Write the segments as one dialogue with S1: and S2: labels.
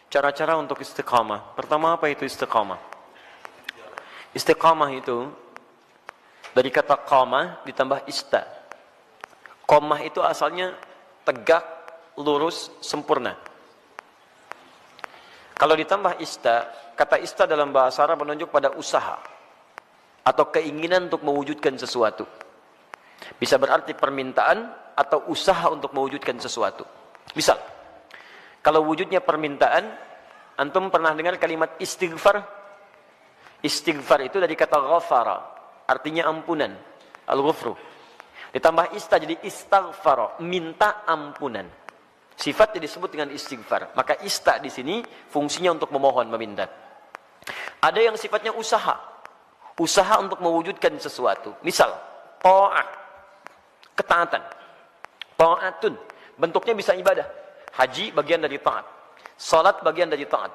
S1: Cara-cara untuk istiqamah. Pertama, apa itu istiqamah? Istiqamah itu dari kata qamah ditambah ista. Qamah itu asalnya tegak, lurus, sempurna. Kalau ditambah ista, kata ista dalam bahasa Arab menunjuk pada usaha atau keinginan untuk mewujudkan sesuatu. Bisa berarti permintaan atau usaha untuk mewujudkan sesuatu. Misal, kalau wujudnya permintaan, antum pernah dengar kalimat istighfar? Istighfar itu dari kata ghafara, artinya ampunan, al-ghufru. Ditambah ista jadi istaghfara, minta ampunan. Sifatnya disebut dengan istighfar. Maka ista di sini fungsinya untuk memohon, meminta. Ada yang sifatnya usaha. Usaha untuk mewujudkan sesuatu. Misal, ta'ah, ketaatan. Ta'atun, bentuknya bisa ibadah. Haji bagian dari taat. Salat bagian dari taat.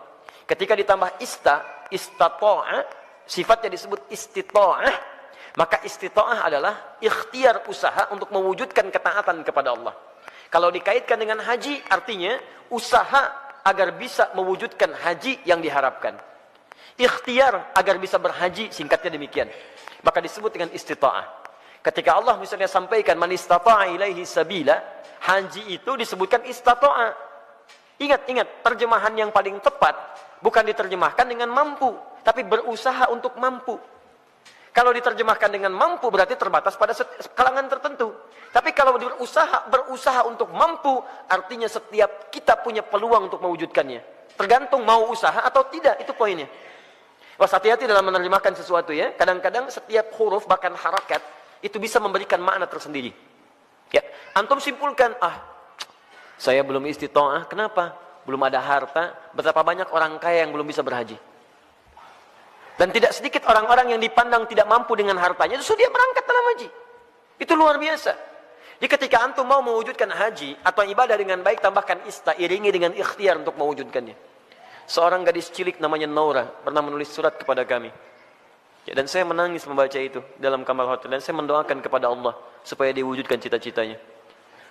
S1: Ketika ditambah istata'a, sifatnya disebut istita'ah, maka istita'ah adalah ikhtiar usaha untuk mewujudkan ketaatan kepada Allah. Kalau dikaitkan dengan haji, artinya usaha agar bisa mewujudkan haji yang diharapkan. Ikhtiar agar bisa berhaji, singkatnya demikian. Maka disebut dengan istita'ah. Ketika Allah misalnya sampaikan man istata'a ilaihi sabila, haji itu disebutkan istata'a. Ingat, terjemahan yang paling tepat bukan diterjemahkan dengan mampu, tapi berusaha untuk mampu. Kalau diterjemahkan dengan mampu berarti terbatas pada kalangan tertentu. Tapi kalau berusaha untuk mampu, artinya setiap kita punya peluang untuk mewujudkannya. Tergantung mau usaha atau tidak, itu poinnya. Was, hati-hati dalam menerjemahkan sesuatu ya. Kadang-kadang setiap huruf bahkan harakat itu bisa memberikan makna tersendiri. Ya, antum simpulkan, saya belum istita'ah, kenapa? Belum ada harta. Betapa banyak orang kaya yang belum bisa berhaji. Dan tidak sedikit orang-orang yang dipandang tidak mampu dengan hartanya, justru dia berangkat dalam haji. Itu luar biasa. Jadi ketika antum mau mewujudkan haji atau ibadah dengan baik, tambahkan ista, iringi dengan ikhtiar untuk mewujudkannya. Seorang gadis cilik namanya Naura pernah menulis surat kepada kami. Ya, dan saya menangis membaca itu dalam kamar hotel. Dan saya mendoakan kepada Allah supaya diwujudkan cita-citanya.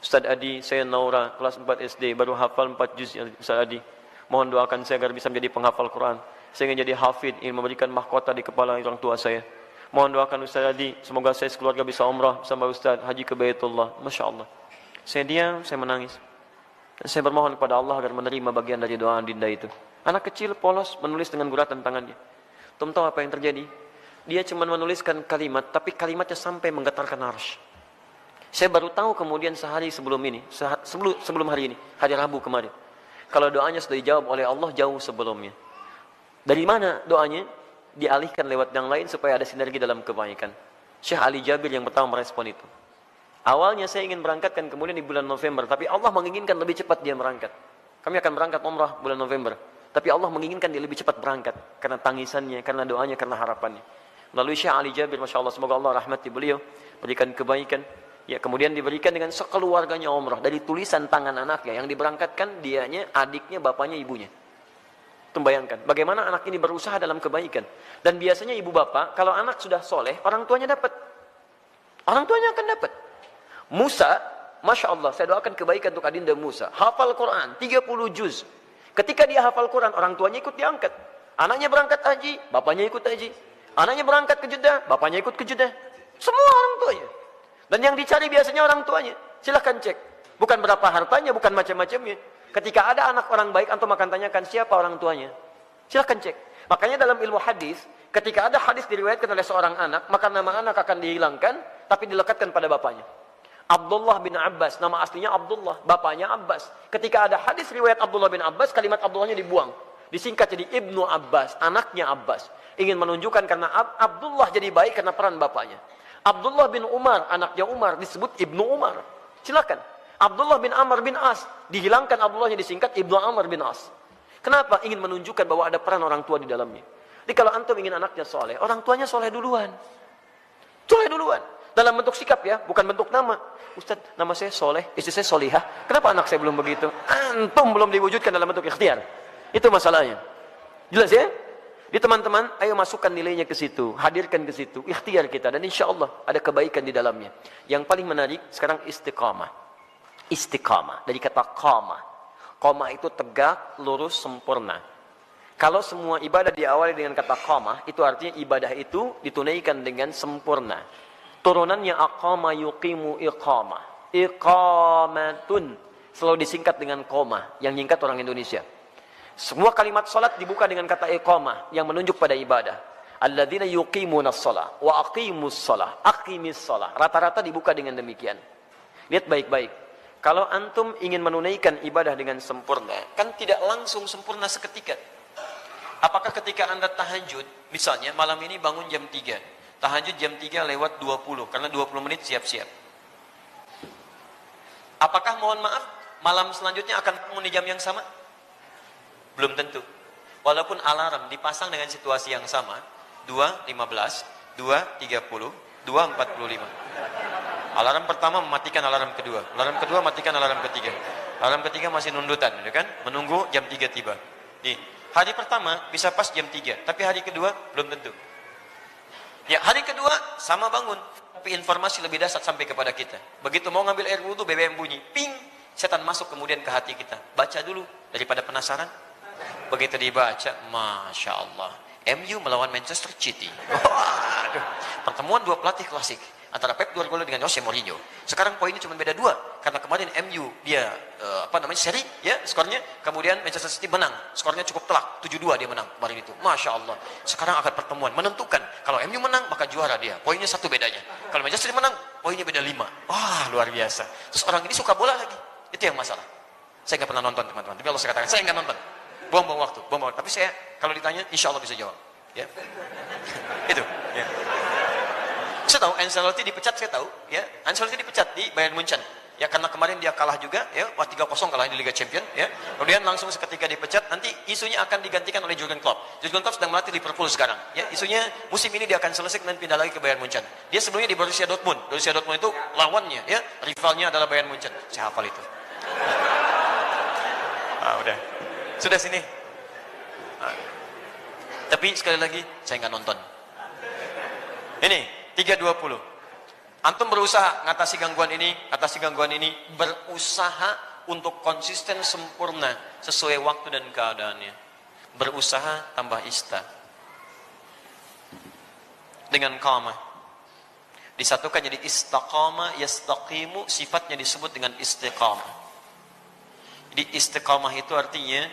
S1: Ustaz Adi, saya Naura, kelas 4 SD, baru hafal 4 juz ya Ustaz Adi. Mohon doakan saya agar bisa menjadi penghafal Quran. Saya ingin jadi hafid, ingin memberikan mahkota di kepala orang tua saya. Mohon doakan Ustaz Adi, semoga saya sekeluarga bisa umrah sama Ustaz, haji ke Baitullah. Masya Allah. Saya diam, saya menangis. Dan saya bermohon kepada Allah agar menerima bagian dari doa dinda itu. Anak kecil polos menulis dengan guratan tangannya. Tum tahu apa yang terjadi? Dia cuma menuliskan kalimat, tapi kalimatnya sampai menggetarkan arsy. Saya baru tahu kemudian sehari sebelum ini, sebelum hari ini, hari Rabu kemarin. Kalau doanya sudah dijawab oleh Allah jauh sebelumnya. Dari mana doanya? Dialihkan lewat yang lain supaya ada sinergi dalam kebaikan. Syekh Ali Jabir yang pertama merespon itu. Awalnya saya ingin berangkatkan kemudian di bulan November, tapi Allah menginginkan lebih cepat dia berangkat. Kami akan berangkat umrah bulan November, tapi Allah menginginkan dia lebih cepat berangkat karena tangisannya, karena doanya, karena harapannya. Melalui Syekh Ali Jabir, Masya Allah, semoga Allah rahmati beliau, berikan kebaikan. Ya, kemudian diberikan dengan sekeluarganya umrah dari tulisan tangan anaknya yang diberangkatkan, dianya, adiknya, bapaknya, ibunya. Bayangkan bagaimana anak ini berusaha dalam kebaikan. Dan biasanya ibu bapak kalau anak sudah soleh, orang tuanya dapat. Orang tuanya akan dapat. Musa, Masya Allah, saya doakan kebaikan untuk adinda Musa. Hafal Quran 30 juz. Ketika dia hafal Quran, orang tuanya ikut diangkat. Anaknya berangkat haji, bapaknya ikut haji. Anaknya berangkat ke Jeddah, bapaknya ikut ke Jeddah. Semua orang tuanya. Dan yang dicari biasanya orang tuanya. Silahkan cek. Bukan berapa hartanya, bukan macam-macamnya. Ketika ada anak orang baik, antum akan tanyakan siapa orang tuanya. Silahkan cek. Makanya dalam ilmu hadis, ketika ada hadis diriwayatkan oleh seorang anak, maka nama anak akan dihilangkan, tapi dilekatkan pada bapaknya. Abdullah bin Abbas, nama aslinya Abdullah, bapaknya Abbas. Ketika ada hadis riwayat Abdullah bin Abbas, kalimat Abdullahnya dibuang. Disingkat jadi Ibnu Abbas, anaknya Abbas. Ingin menunjukkan karena Abdullah jadi baik karena peran bapaknya. Abdullah bin Umar, anaknya Umar, disebut Ibnu Umar. Silakan. Abdullah bin Amr bin As, dihilangkan Abdullahnya disingkat Ibnu Amr bin As. Kenapa? Ingin menunjukkan bahwa ada peran orang tua di dalamnya. Jadi kalau antum ingin anaknya soleh, orang tuanya soleh duluan. Soleh duluan. Dalam bentuk sikap ya, bukan bentuk nama. Ustaz, nama saya soleh, istri saya solihah. Kenapa anak saya belum begitu? Antum belum diwujudkan dalam bentuk ikhtiar. Itu masalahnya. Jelas ya? Di teman-teman, ayo masukkan nilainya ke situ, hadirkan ke situ, ikhtiar kita. Dan insya Allah ada kebaikan di dalamnya. Yang paling menarik sekarang istiqamah. Istiqamah dari kata qamah. Qamah itu tegak, lurus, sempurna. Kalau semua ibadah diawali dengan kata qamah, itu artinya ibadah itu ditunaikan dengan sempurna. Turunannya aqama yuqimu iqamah. Iqamatun selalu disingkat dengan qamah, yang nyingkat orang Indonesia. Semua kalimat salat dibuka dengan kata iqamah yang menunjuk pada ibadah. Alladzina yuqimunas shalah wa aqimus shalah, aqimis shalah. Rata-rata dibuka dengan demikian. Lihat baik-baik. Kalau antum ingin menunaikan ibadah dengan sempurna, kan tidak langsung sempurna seketika. Apakah ketika Anda tahajud, misalnya malam ini bangun jam 3, tahajud jam 3 lewat 20, karena 20 menit siap-siap. Apakah mohon maaf, malam selanjutnya akan bangun di jam yang sama? Belum tentu. Walaupun alarm dipasang dengan situasi yang sama, 2.15, 2.30, 2.45. Alarm pertama mematikan alarm kedua, alarm kedua matikan alarm ketiga. Alarm ketiga masih nundutan, ya kan? Menunggu jam 3 tiba. Nih, hari pertama bisa pas jam 3, tapi hari kedua belum tentu. Ya, hari kedua sama bangun, tapi informasi lebih dahsyat sampai kepada kita. Begitu mau ngambil air wudhu, BBM bunyi, ping, setan masuk kemudian ke hati kita. Baca dulu daripada penasaran. Begitu dibaca, Masya Allah, MU melawan Manchester City. Waduh, pertemuan dua pelatih klasik antara Pep Guardiola dengan Jose Mourinho. Sekarang poinnya cuma beda 2, karena kemarin MU dia seri ya skornya, kemudian Manchester City menang, skornya cukup telak, 7-2 dia menang kemarin itu. Masya Allah. Sekarang akan pertemuan menentukan, kalau MU menang maka juara dia, poinnya 1 bedanya. Kalau Manchester City menang, poinnya beda 5. Wah, luar biasa. Terus orang ini suka bola lagi, itu yang masalah. Saya nggak pernah nonton teman-teman, tapi Allah saya katakan saya nggak nonton, buang-buang waktu. Tapi saya kalau ditanya insya Allah bisa jawab ya. Itu ya. Saya tahu Ancelotti dipecat, saya tahu ya. Ancelotti dipecat di Bayern Munchen ya, karena kemarin dia kalah juga ya, 3-0 kalah di Liga Champions ya. Kemudian langsung seketika dipecat, nanti isunya akan digantikan oleh Jurgen Klopp. Jurgen Klopp sedang melatih Liverpool sekarang ya. Isunya musim ini dia akan selesai dan pindah lagi ke Bayern Munchen. Dia sebelumnya di Borussia Dortmund. Borussia Dortmund itu lawannya ya, rivalnya adalah Bayern Munchen. Saya hafal itu. Udah. Sudah sini. Tapi sekali lagi saya nggak nonton. Ini 3.20. Antum berusaha ngatasi gangguan ini, berusaha untuk konsisten sempurna sesuai waktu dan keadaannya. Berusaha tambah ista. Dengan qamah. Disatukan jadi istaqama, yastaqimu, sifatnya disebut dengan istiqamah. Jadi istiqamah itu artinya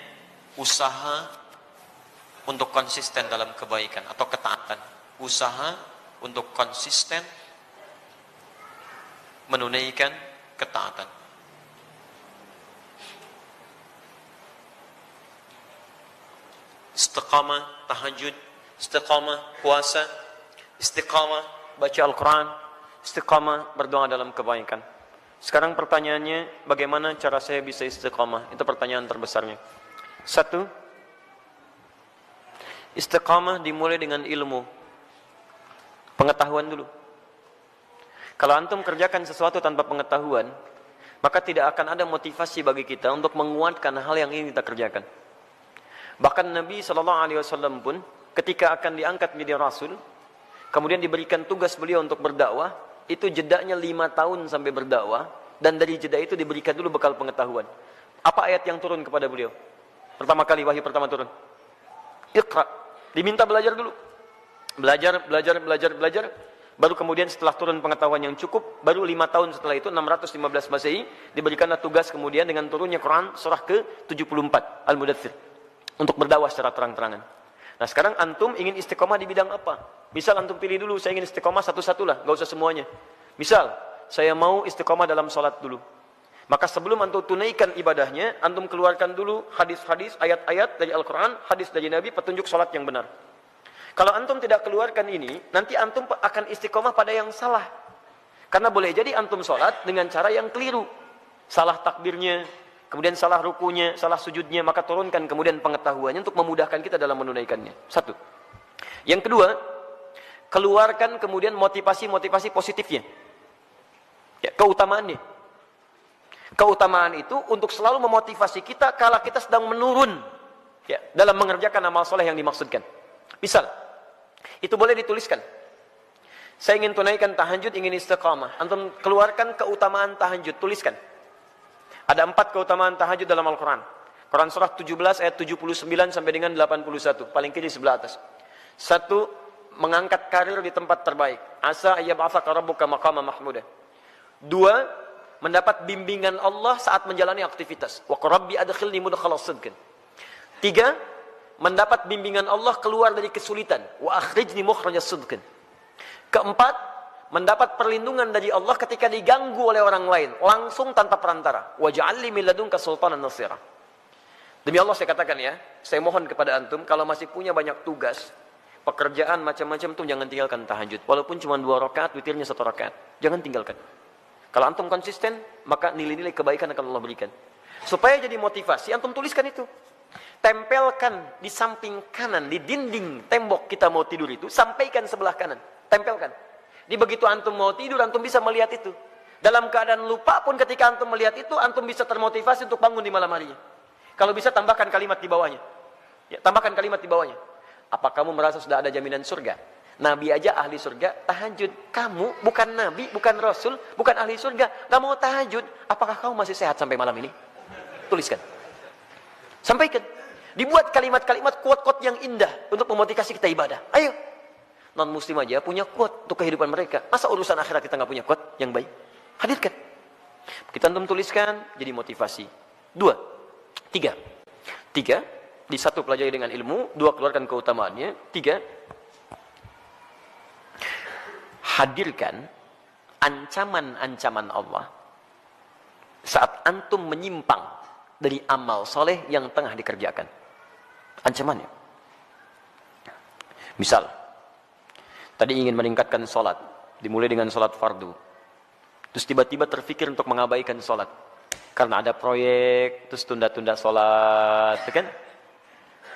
S1: usaha untuk konsisten dalam kebaikan atau ketaatan. Usaha untuk konsisten menunaikan ketaatan. Istiqamah tahajud, istiqamah puasa, istiqamah baca Al-Quran, istiqamah berdoa dalam kebaikan. Sekarang pertanyaannya, bagaimana cara saya bisa istiqamah? Itu pertanyaan terbesarnya. 1, istiqamah dimulai dengan ilmu, pengetahuan dulu. Kalau antum kerjakan sesuatu tanpa pengetahuan, maka tidak akan ada motivasi bagi kita untuk menguatkan hal yang ingin kita kerjakan. Bahkan Nabi SAW pun ketika akan diangkat menjadi Rasul, kemudian diberikan tugas beliau untuk berdakwah, itu jedanya 5 tahun sampai berdakwah, dan dari jeda itu diberikan dulu bekal pengetahuan. Apa ayat yang turun kepada beliau? Pertama kali wahyu pertama turun, Iqra, diminta belajar dulu. Belajar, baru kemudian setelah turun pengetahuan yang cukup, baru 5 tahun setelah itu, 615 Masehi, diberikanlah tugas kemudian dengan turunnya Quran surah ke-74 Al-Mudaththir untuk berdakwah secara terang-terangan. Nah sekarang antum ingin istiqomah di bidang apa? Misal antum pilih dulu, saya ingin istiqomah satu-satu lah, gak usah semuanya. Misal saya mau istiqomah dalam sholat dulu, maka sebelum antum tunaikan ibadahnya, antum keluarkan dulu hadis-hadis, ayat-ayat dari Al-Quran, hadis dari Nabi, petunjuk sholat yang benar. Kalau antum tidak keluarkan ini, nanti antum akan istiqomah pada yang salah. Karena boleh jadi antum sholat dengan cara yang keliru. Salah takbirnya, kemudian salah rukunya, salah sujudnya, maka turunkan kemudian pengetahuannya untuk memudahkan kita dalam menunaikannya. 1. Yang kedua, keluarkan kemudian motivasi-motivasi positifnya. Ya, keutamaannya. Keutamaan itu untuk selalu memotivasi kita kala kita sedang menurun ya, dalam mengerjakan amal soleh yang dimaksudkan. Misal, itu boleh dituliskan. Saya ingin tunaikan tahajud, ingin istiqamah. Antum keluarkan keutamaan tahajud, tuliskan. Ada 4 keutamaan tahajud dalam Al-Quran. Quran surah 17 ayat 79 sampai dengan 81, paling kiri sebelah atas. 1, mengangkat karir di tempat terbaik. Asa ayyab'atsaka rabbuka maqama mahmuda. 2, mendapat bimbingan Allah saat menjalani aktivitas. Wa rabbi adkhilni mudkhala sidqin. 3, mendapat bimbingan Allah keluar dari kesulitan. Wa akhrijni mukhrajas sidqin. 4, mendapat perlindungan dari Allah ketika diganggu oleh orang lain, langsung tanpa perantara. Waj'alni min ladunka sultanan nasira. Demi Allah saya katakan ya, saya mohon kepada antum, kalau masih punya banyak tugas, pekerjaan macam-macam tuh jangan tinggalkan tahajud. Walaupun cuma 2 rakaat, witirnya 1 rakaat. Jangan tinggalkan. Kalau antum konsisten, maka nilai-nilai kebaikan akan Allah berikan. Supaya jadi motivasi, antum tuliskan itu. Tempelkan di samping kanan, di dinding tembok kita mau tidur itu, sampaikan sebelah kanan. Tempelkan. Di begitu antum mau tidur, antum bisa melihat itu. Dalam keadaan lupa pun ketika antum melihat itu, antum bisa termotivasi untuk bangun di malam harinya. Kalau bisa tambahkan kalimat di bawahnya. Ya, tambahkan kalimat di bawahnya. Apa kamu merasa sudah ada jaminan surga? Nabi aja ahli surga, tahajud. Kamu bukan nabi, bukan rasul, bukan ahli surga, gak mau tahajud. Apakah kamu masih sehat sampai malam ini? Tuliskan. Sampaikan. Dibuat kalimat-kalimat quote-quote yang indah untuk memotivasi kita ibadah. Ayo. Non-muslim aja punya quote untuk kehidupan mereka. Masa urusan akhirat kita gak punya quote yang baik? Hadirkan. Kita antum tuliskan, jadi motivasi. 2. 3, di 1 pelajari dengan ilmu, 2 keluarkan keutamaannya, 3, hadirkan ancaman-ancaman Allah saat antum menyimpang dari amal soleh yang tengah dikerjakan. Ancamannya. Misal, tadi ingin meningkatkan sholat, dimulai dengan sholat fardu, terus tiba-tiba terfikir untuk mengabaikan sholat. Karena ada proyek, terus tunda-tunda sholat, kan?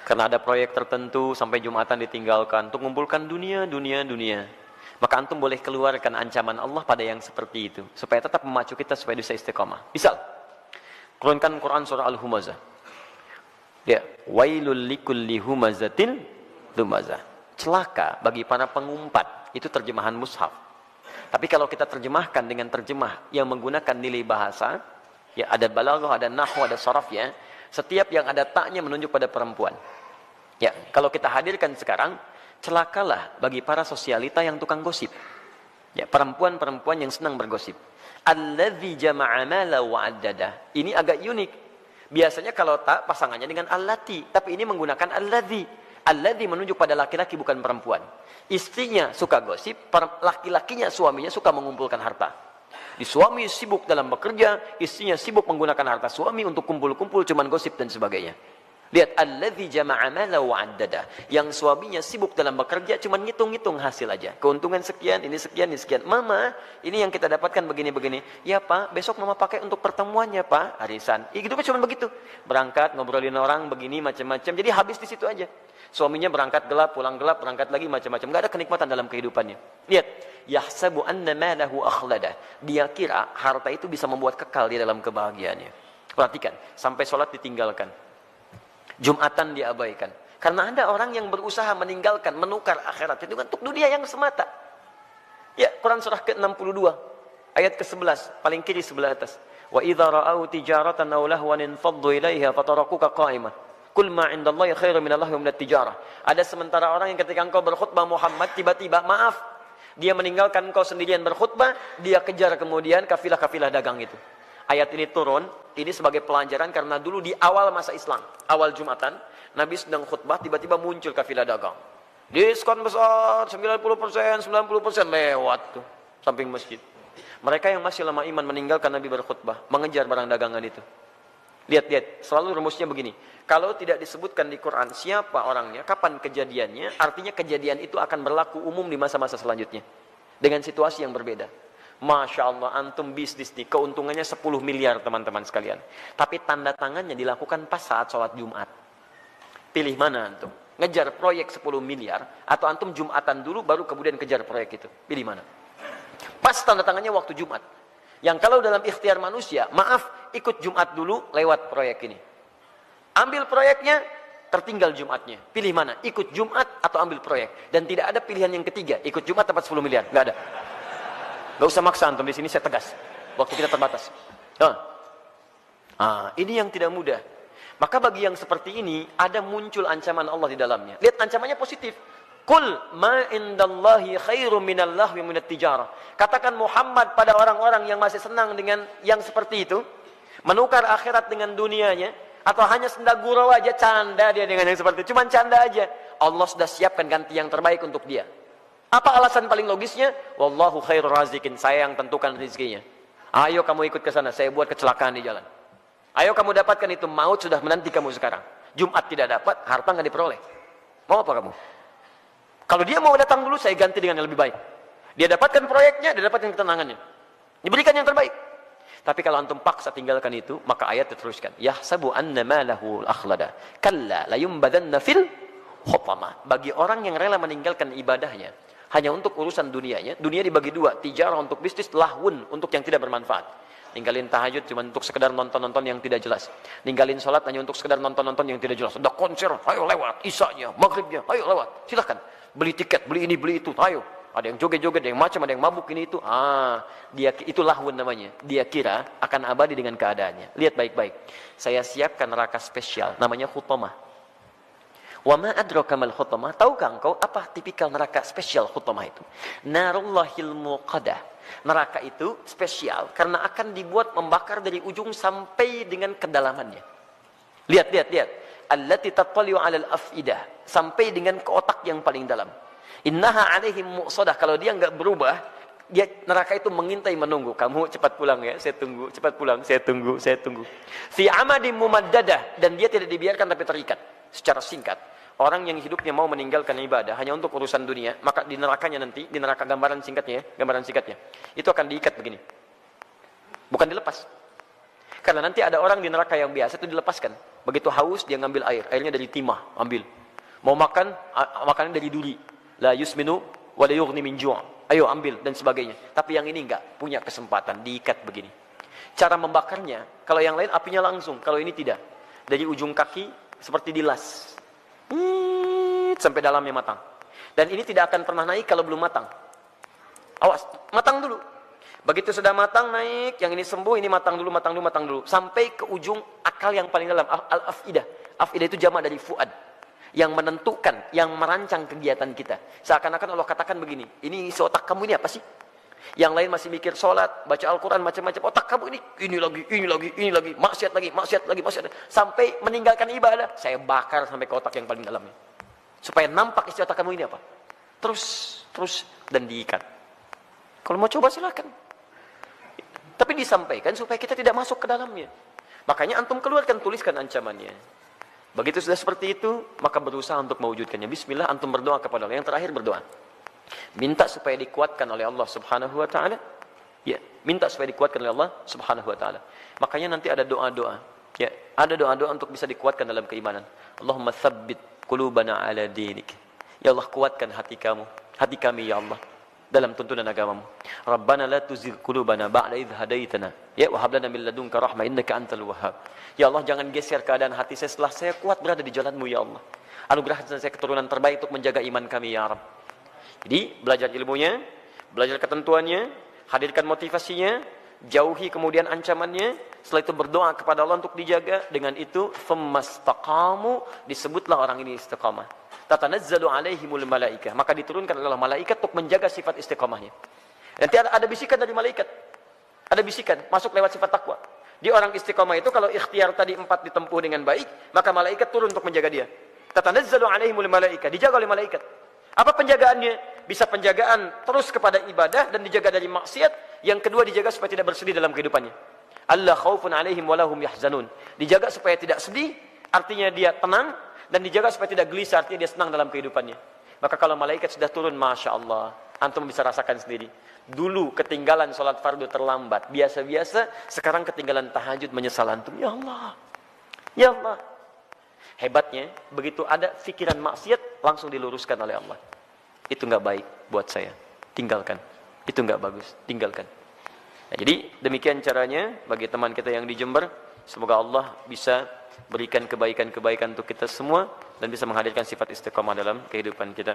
S1: Karena ada proyek tertentu, sampai Jumatan ditinggalkan, untuk mengumpulkan dunia. Maka antum boleh keluarkan ancaman Allah pada yang seperti itu, supaya tetap memacu kita, supaya bisa istiqamah. Misal, keluarkan Quran surah Al-Humazah. Ya, wailul likulli humazatin lumazah. Celaka bagi para pengumpat, itu terjemahan mushaf. Tapi kalau kita terjemahkan dengan terjemah yang menggunakan nilai bahasa, ya, ada balaghah, ada nahwu, ada saraf ya. Setiap yang ada taknya menunjuk pada perempuan. Ya, kalau kita hadirkan sekarang, celakalah bagi para sosialita yang tukang gosip. Ya, perempuan-perempuan yang senang bergosip. Alladzi jama'a mala wa addada. Ini agak unik. Biasanya kalau tak pasangannya dengan allati, tapi ini menggunakan alladzi. Alladzi menunjuk pada laki-laki bukan perempuan. Istrinya suka gosip, laki-lakinya, suaminya suka mengumpulkan harta. Di suami sibuk dalam bekerja, istrinya sibuk menggunakan harta suami untuk kumpul-kumpul, cuman gosip dan sebagainya. Lihat, alladzi jama'a mala wa addada. Yang suaminya sibuk dalam bekerja, cuman ngitung-ngitung hasil aja. Keuntungan sekian, ini sekian, ini sekian. Mama, ini yang kita dapatkan begini-begini. Ya Pak, besok Mama pakai untuk pertemuannya Pak, arisan. Itu kan cuma begitu. Berangkat, ngobrolin orang begini, macam-macam. Jadi habis di situ aja. Suaminya berangkat gelap, pulang gelap, berangkat lagi macam-macam. Gak ada kenikmatan dalam kehidupannya. Lihat, yahsabu anna malahu akhlada. Dia kira harta itu bisa membuat kekal di dalam kebahagiaannya. Perhatikan, sampai sholat ditinggalkan. Jumatan diabaikan. Karena ada orang yang berusaha meninggalkan, menukar akhirat itu untuk dunia yang semata. Ya, Quran surah ke-62, ayat ke-11, paling kiri sebelah atas. Wa idza ra'au tijaratan aw lahwan infaddu ilaiha fatarakuka qa'imah. Kul ma 'indallahi khairum minallahi wa minat tijarah. Ada sementara orang yang ketika engkau berkhutbah Muhammad, tiba-tiba maaf, dia meninggalkan engkau sendirian berkhutbah, dia kejar kemudian kafilah-kafilah dagang itu. Ayat ini turun, ini sebagai pelajaran karena dulu di awal masa Islam, awal Jumatan, Nabi sedang khutbah, tiba-tiba muncul kafilah dagang. Diskon besar, 90%, 90% lewat tuh, samping masjid. Mereka yang masih lama iman meninggalkan Nabi berkhutbah, mengejar barang dagangan itu. Lihat, selalu rumusnya begini. Kalau tidak disebutkan di Quran siapa orangnya, kapan kejadiannya, artinya kejadian itu akan berlaku umum di masa-masa selanjutnya. Dengan situasi yang berbeda. Masya Allah, antum bisnis nih, keuntungannya 10 miliar teman-teman sekalian. Tapi tanda tangannya dilakukan pas saat sholat Jumat. Pilih mana antum? Ngejar proyek 10 miliar, atau antum Jumatan dulu baru kemudian kejar proyek itu. Pilih mana? Pas tanda tangannya waktu Jumat. Yang kalau dalam ikhtiar manusia, maaf, ikut Jumat dulu lewat proyek ini. Ambil proyeknya, tertinggal Jumatnya. Pilih mana? Ikut Jumat atau ambil proyek. Dan tidak ada pilihan yang ketiga, ikut Jumat dapat 10 miliar. Nggak ada. Gak usah maksa antum, di sini saya tegas. Waktu kita terbatas. Ini yang tidak mudah. Maka bagi yang seperti ini, ada muncul ancaman Allah di dalamnya. Lihat ancamannya positif. Qul ma indallahi khairum minal lahwi minat tijarah. Katakan Muhammad pada orang-orang yang masih senang dengan yang seperti itu, menukar akhirat dengan dunianya, atau hanya senda gurau aja, canda dia dengan yang seperti itu, cuman canda aja. Allah sudah siapkan ganti yang terbaik untuk dia. Apa alasan paling logisnya? Wallahu khairur razikin, saya yang tentukan rezekinya. Ayo kamu ikut ke sana, saya buat kecelakaan di jalan. Ayo kamu dapatkan itu, maut sudah menanti kamu sekarang. Jumat tidak dapat, harta nggak diperoleh. Mau apa kamu? Kalau dia mau datang dulu, saya ganti dengan yang lebih baik. Dia dapatkan proyeknya, dia dapatkan ketenangannya. Diberikan yang terbaik. Tapi kalau antum paksa tinggalkan itu, maka ayat diteruskan. Yahsabu anna malahu akhlada. Kalla layumbadanna fil hutama. Bagi orang yang rela meninggalkan ibadahnya hanya untuk urusan dunianya, dunia dibagi dua, tijarah untuk bisnis, lahun untuk yang tidak bermanfaat. Ninggalin tahajud cuma untuk sekedar nonton-nonton yang tidak jelas. Ninggalin sholat hanya untuk sekedar nonton-nonton yang tidak jelas. Ada konser, ayo lewat. Isanya, maghribnya, ayo lewat. Silahkan. Beli tiket, beli ini, beli itu, ayo. Ada yang joget-joget, ada yang macam, ada yang mabuk ini itu. Dia itu lahun namanya. Dia kira akan abadi dengan keadaannya. Lihat baik-baik. Saya siapkan neraka spesial, namanya Hutamah. Wa ma adraka mal Hutamah? Tahukah engkau apa tipikal neraka spesial Hutamah itu? Narullahil muqadah. Neraka itu spesial karena akan dibuat membakar dari ujung sampai dengan kedalamannya. Lihat. Allati tattali'u 'alal afidah, sampai dengan ke otak yang paling dalam. Innaha 'alaihim mu'sadah. Kalau dia enggak berubah, dia neraka itu mengintai menunggu. Kamu cepat pulang ya, saya tunggu. Cepat pulang, saya tunggu. Fi 'amadim mumaddadah, dan dia tidak dibiarkan tapi terikat secara singkat. Orang yang hidupnya mau meninggalkan ibadah hanya untuk urusan dunia, maka di nerakanya nanti, di neraka gambaran singkatnya, itu akan diikat begini. Bukan dilepas. Karena nanti ada orang di neraka yang biasa itu dilepaskan. Begitu haus dia ngambil air, airnya dari timah, ambil. Mau makan, makannya dari duri. La yusminu wa la yughni min ju'. Ayo ambil dan sebagainya. Tapi yang ini enggak punya kesempatan, diikat begini. Cara membakarnya, kalau yang lain apinya langsung, kalau ini tidak. Dari ujung kaki seperti dilas. Sampai dalamnya matang. Dan ini tidak akan pernah naik kalau belum matang. Awas, matang dulu. Begitu sudah matang naik, yang ini sembuh, ini matang dulu. Sampai ke ujung akal yang paling dalam, al-afidah. Afidah itu jamak dari fuad. Yang menentukan, yang merancang kegiatan kita. Seakan-akan Allah katakan begini, ini isi otak kamu ini apa sih? Yang lain masih mikir sholat, baca Al-Quran, macam-macam. Otak kamu ini lagi. Maksiat lagi. Sampai meninggalkan ibadah, saya bakar sampai ke otak yang paling dalamnya. Supaya nampak isi otak kamu ini apa. Terus, dan diikat. Kalau mau coba silakan. Tapi disampaikan supaya kita tidak masuk ke dalamnya. Makanya antum keluarkan, tuliskan ancamannya. Begitu sudah seperti itu, maka berusaha untuk mewujudkannya. Bismillah, antum berdoa kepada Allah. Yang terakhir berdoa. Minta supaya dikuatkan oleh Allah Subhanahu wa taala. Ya, minta supaya dikuatkan oleh Allah Subhanahu wa taala. Makanya nanti ada doa-doa. Ya, ada doa-doa untuk bisa dikuatkan dalam keimanan. Allahumma tsabbit qulubana ala dinik. Ya Allah, kuatkan hati kami ya Allah dalam tuntunan agamamu. Rabbana la tuzigh qulubana ba'da idh hadaitana. Ya, wa hab lana min ladunka rahmah innaka antal wahhab. Ya Allah, jangan geser keadaan hati saya setelah saya kuat berada di jalan-Mu ya Allah. Anugerahkan saya keturunan terbaik untuk menjaga iman kami ya Rabb. Jadi, belajar ilmunya, belajar ketentuannya, hadirkan motivasinya, jauhi kemudian ancamannya, setelah itu berdoa kepada Allah untuk dijaga. Dengan itu, fammastaqamu, disebutlah orang ini istiqamah. Tatanazzalu alaihimul malaikah, maka diturunkan oleh malaikat untuk menjaga sifat istiqamahnya. Nanti ada bisikan dari malaikat. Ada bisikan, masuk lewat sifat takwa. Di orang istiqamah itu, kalau ikhtiar tadi 4 ditempuh dengan baik, maka malaikat turun untuk menjaga dia. Tatanazzalu alaihimul malaikah, dijaga oleh malaikat. Apa penjagaannya? Bisa penjagaan terus kepada ibadah dan dijaga dari maksiat. Yang kedua, dijaga supaya tidak bersedih dalam kehidupannya. Allah khaufun alaihim walahum yahzanun. Dijaga supaya tidak sedih, artinya dia tenang. Dan dijaga supaya tidak gelisah, artinya dia senang dalam kehidupannya. Maka kalau malaikat sudah turun, Masya Allah, antum bisa rasakan sendiri. Dulu ketinggalan sholat fardu terlambat, biasa-biasa. Sekarang ketinggalan tahajud, menyesal antum. Ya Allah, ya Allah. Hebatnya, begitu ada pikiran maksiat, langsung diluruskan oleh Allah. Itu nggak baik buat saya, tinggalkan. Itu nggak bagus, tinggalkan. Nah, jadi demikian caranya bagi teman kita yang di Jember. Semoga Allah bisa berikan kebaikan-kebaikan untuk kita semua dan bisa menghadirkan sifat istiqamah dalam kehidupan kita.